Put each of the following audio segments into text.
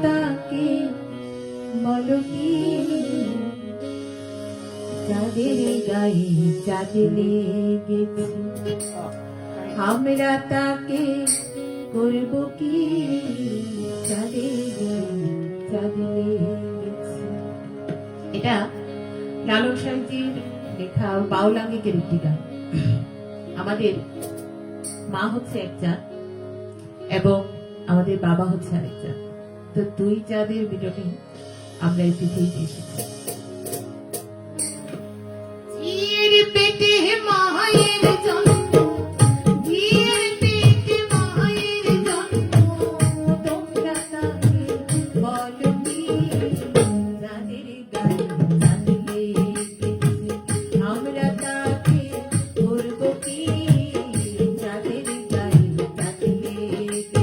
তাকে বলো কি যাদের গায়ে চাঁদ লেগেছে, আমরা তাকে করব কি যাদের গায়ে চাঁদ লেগেছে। এটা লালন সাহেবজির লেখা বাউল আঙ্গিকের একটি গান। আমাদের মা হচ্ছে এক চাঁদ এবং আমাদের বাবা হচ্ছে আরেক চাঁদ। তো দুই চাঁদের মিলনে আমরা এই পৃথিবীতে এসেছি। পেটে মায়ের জন্ম, ঝিয়ের পেটে মায়ের জন্ম, তোমরা তাকে বলো কি যাদের গায়ে চাঁদ লেগেছে, আমরা তাকে করব কি যাদের গায়ে চাঁদ লেগেছে।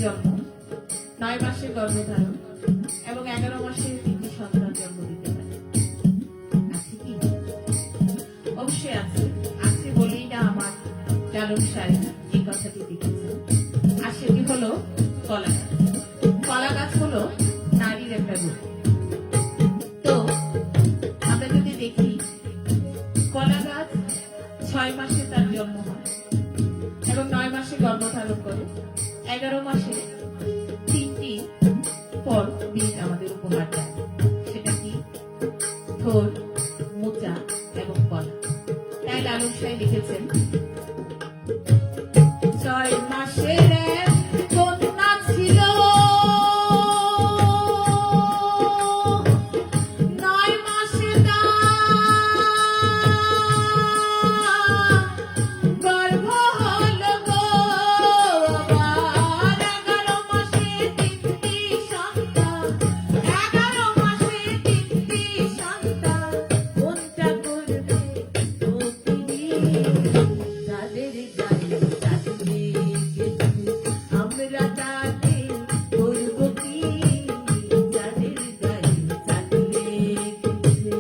জন্ম, 9 মাসের গর্ভধারণ এবং 11 মাসে 3টি সন্তান জন্ম দিতে পারে। আছে কি? অবশ্যই আছে। আছে বলেই না আমার লালন সাহেব এই কথাটি লিখেছেন। আর সেটি হলো কলা গাছ। কলা গাছ হলো নারীর একটা রূপ। তো আমরা যদি দেখি কলা গাছ 6 মাসে তার জন্ম হয় এবং 9 মাসে গর্ভধারণ করে, 11 মাসে 3টি ফল বীজ আমাদের উপহার দেয়। সেটা কি? থোর, মোচা এবং কলা। তাই লালন সাহেব লিখেছেন 6 মাসের কন্যা ছিল, 9 মাসে গর্ভ হলো গো, আবার 11 মাসে 3টি সন্তান, 11 মাসে 3টি সন্তান। কোনটা করবে ও তিনি যাদের গায়ে চাঁদ লেগেছে, আমরা তাকে করব কি যাদের গায়ে চাঁদ লেগেছে।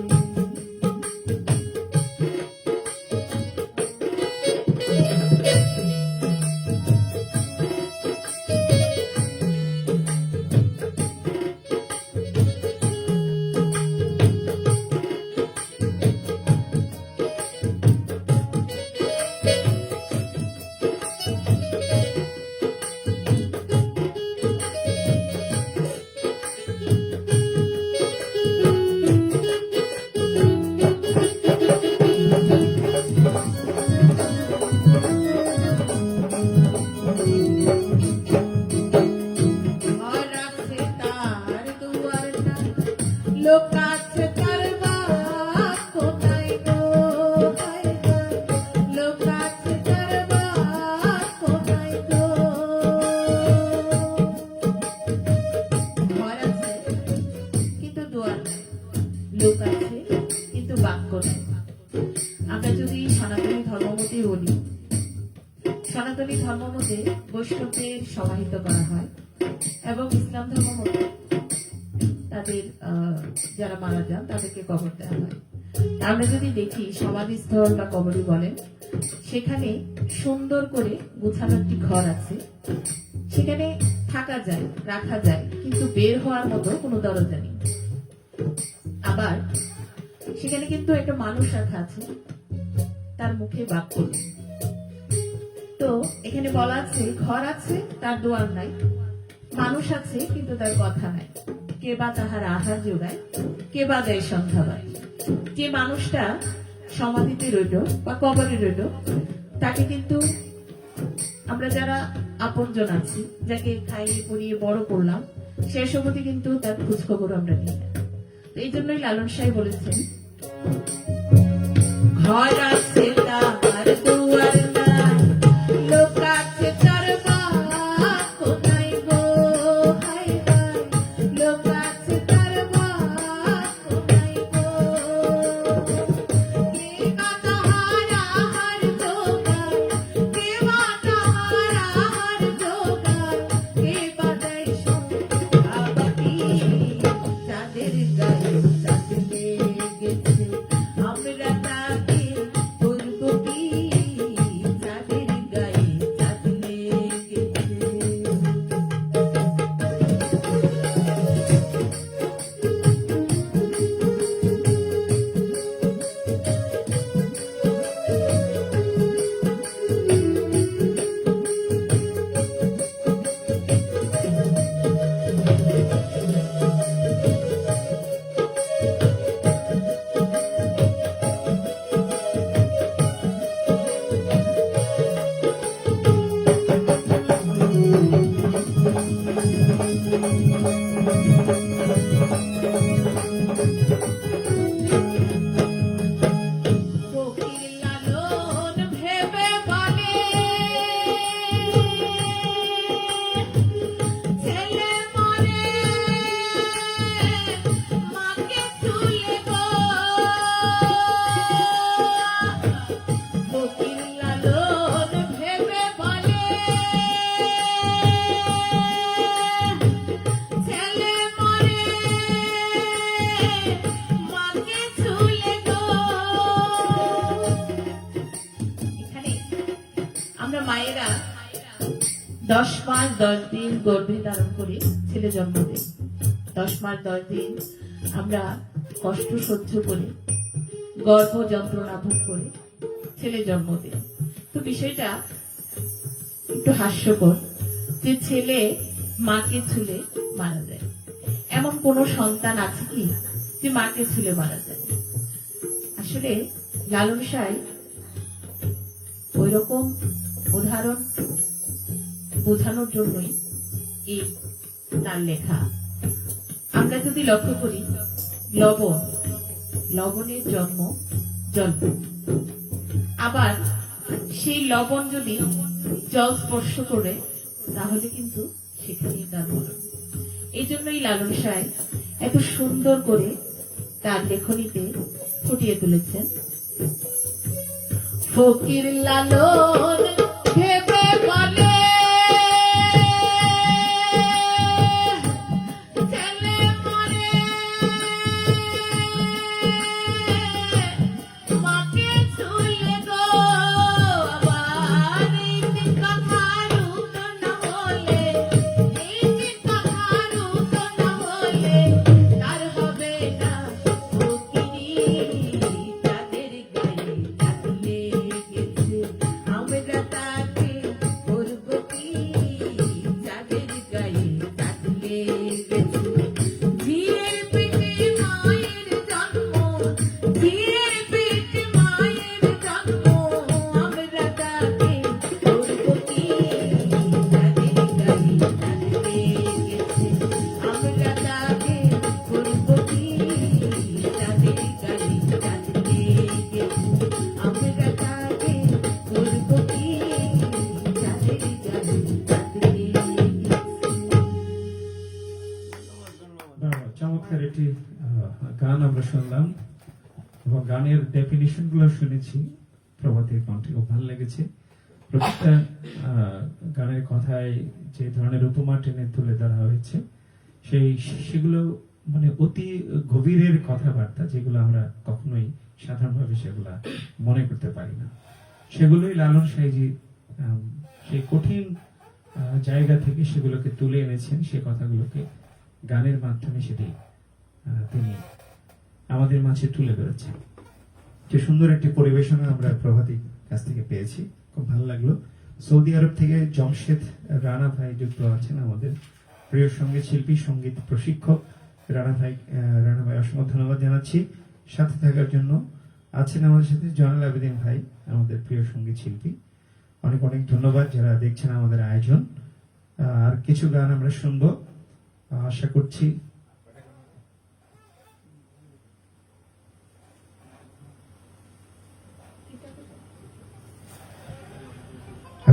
ঘর আছে তার দুয়ার নাই, লোক আছে তার বাপ কোথায় গো, হায় হায়, লোক আছে তার বাপ কোথায় গো। ঘর আছে কিন্তু দুয়ার নাই, লোক আছে কিন্তু বাক্য নেই। আমরা যদি সনাতনী ধর্ম মতে বলি, সনাতনী ধর্ম মতে বৈষ্ণবদের সমাহিত করা হয় এবং ইসলাম ধর্ম মতে তাদের যারা মারা যান তাদেরকে কবর দেওয়া হয়। আমরা যদি দেখি সমাধিস্থল বা কবরই বলেন, সেখানে সুন্দর করে গোছানো একটি ঘর আছে, সেখানে থাকা যায়, রাখা যায়, কিন্তু বের হওয়ার মতো কোনো দরজা নেই। আবার সেখানে কিন্তু একটা মানুষ রাখা আছে, তার মুখে বাক্য নেই। তো এখানে বলা আছে ঘর আছে তার দুয়ার নাই, মানুষ আছে কিন্তু তার কথা নাই, কে বা তাহার আহার যোগায়, কে বা দেয় সন্ধ্যাবায়। যে মানুষটা সমাধিতে রইল বা কবরে রইল, তাকে কিন্তু আমরা যারা আপনজন আছি, যাকে খাইয়ে পরিয়ে বড় করলাম, শেষ অবধি কিন্তু তার খোঁজ খবর আমরা নিই না। এই জন্যই লালন সাহেব বলেছেন, ঘর আছে তাহার দুয়ার নাই, লোক আছে তার বাক্য নাই গো, হায় হায়, লোক আছে তার বাক্য নাই গো, কে বা তাহার আহার যোগায়, কে বা তাহার আহার যোগায়, কে বা দেয় সন্ধ্যাবাতি, যাদের গায়ে চাঁদ লেগেছে আমরা তাকে বলব কি, যাদের গায়ে চাঁদ লেগেছে। ফকির লালন ভেবে বলে, ছেলে মরে মাকে তুলে গো, ফকির লালন ভেবে বলে, ছেলে মরে মাকে তুলে গো। এখানে আমরা মায়েরা 10 মাস 10 দিন গর্ভে ধারণ করে ছেলে জন্ম দেই। 10 মাস 10 দিন আমরা কষ্ট সহ্য করে, গর্ভ যন্ত্রণা ভোগ করে ছেলে জন্ম দেই। তো বিষয়টা একটু হাস্যকর যে ছেলে মাকে ছুলে মারা যায়। এমন কোন সন্তান আছে কি যে মাকে ছুলে মারা যায়? আসলে লালন সাহেব ওই রকম উদাহরণ বোঝানোর জন্যই এই তার লেখা। আমরা যদি লক্ষ্য করি, লবণ, লবণের জন্ম জল, আবার সেই লবণ যদি জল স্পর্শ করে তাহলে কিন্তু সেখানেই তার মরণ। এই জন্যই লালন সাহেব এত সুন্দর করে তার লেখনীতে ফুটিয়ে তুলেছেন। ফকির লালন ভেবে বলে, ছেলে মরে মাকে ছুলে গো, আবার এই কথার উত্তর না হলে, এই কথার উত্তর না হলে তার হবে না ফকিরি, যাদের গায়ে চাঁদ লেগেছে আমরা শুনলাম এবং গানের ডেফিনিশন গুলো শুনেছি প্রভাতের কণ্ঠে, খুব ভালো লেগেছে। প্রত্যেকটা গানের কথায় যে ধরনের উপমা টেনে তুলে ধরা হয়েছে সেগুলো মানে অতি গভীরের কথাবার্তা, যেগুলো আমরা কখনোই সাধারণভাবে সেগুলা মনে করতে পারি না। সেগুলোই লালন সাইজি সেই কঠিন জায়গা থেকে সেগুলোকে তুলে এনেছেন, সে কথাগুলোকে গানের মাধ্যমে সেটি তিনি আমাদের মাঝে তুলে ধরেছেন। যে সুন্দর একটি পরিবেশনা আমরা প্রভাতী কাছ থেকে পেয়েছি, খুব ভালো লাগলো। সৌদি আরব থেকে জমশেদ রানা ভাই যুক্ত আছেন, আমাদের প্রিয় সঙ্গীত শিল্পী, সঙ্গীত প্রশিক্ষক রানা ভাই অসংখ্য ধন্যবাদ জানাচ্ছি সাথে থাকার জন্য। আছেন আমাদের সাথে জয়নাল আবেদিন ভাই, আমাদের প্রিয় সঙ্গীত শিল্পী, অনেক অনেক ধন্যবাদ যারা দেখছেন আমাদের আয়োজন। আর কিছু গান আমরা শুনবো, আশা করছি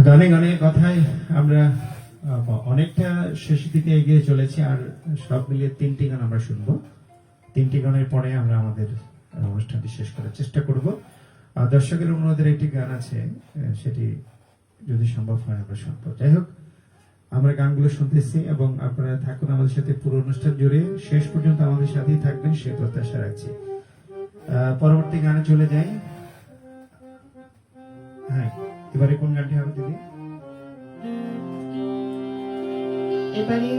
গানে গানে কথায় আমরা অনেকটা শেষের দিকে এগিয়ে চলেছি, আর সব মিলিয়ে 3টি গান আমরা শুনবো। 3টি গানের পরে আমরা আমাদের অনুষ্ঠানটি শেষ করার চেষ্টা করব। দর্শকের অনুরোধের একটি গান আছে, সেটি যদি সম্ভব হয় আমরা শুনবো। যাই হোক, আমরা গানগুলো শুনতেছি এবং আপনারা থাকুন আমাদের সাথে পুরো অনুষ্ঠান জুড়ে, শেষ পর্যন্ত আমাদের সাথেই থাকবেন সে প্রত্যাশা রাখছি। পরবর্তী গানে চলে যাই। হ্যাঁ, এবারে কোন গানটি হবে দিদি? এবারে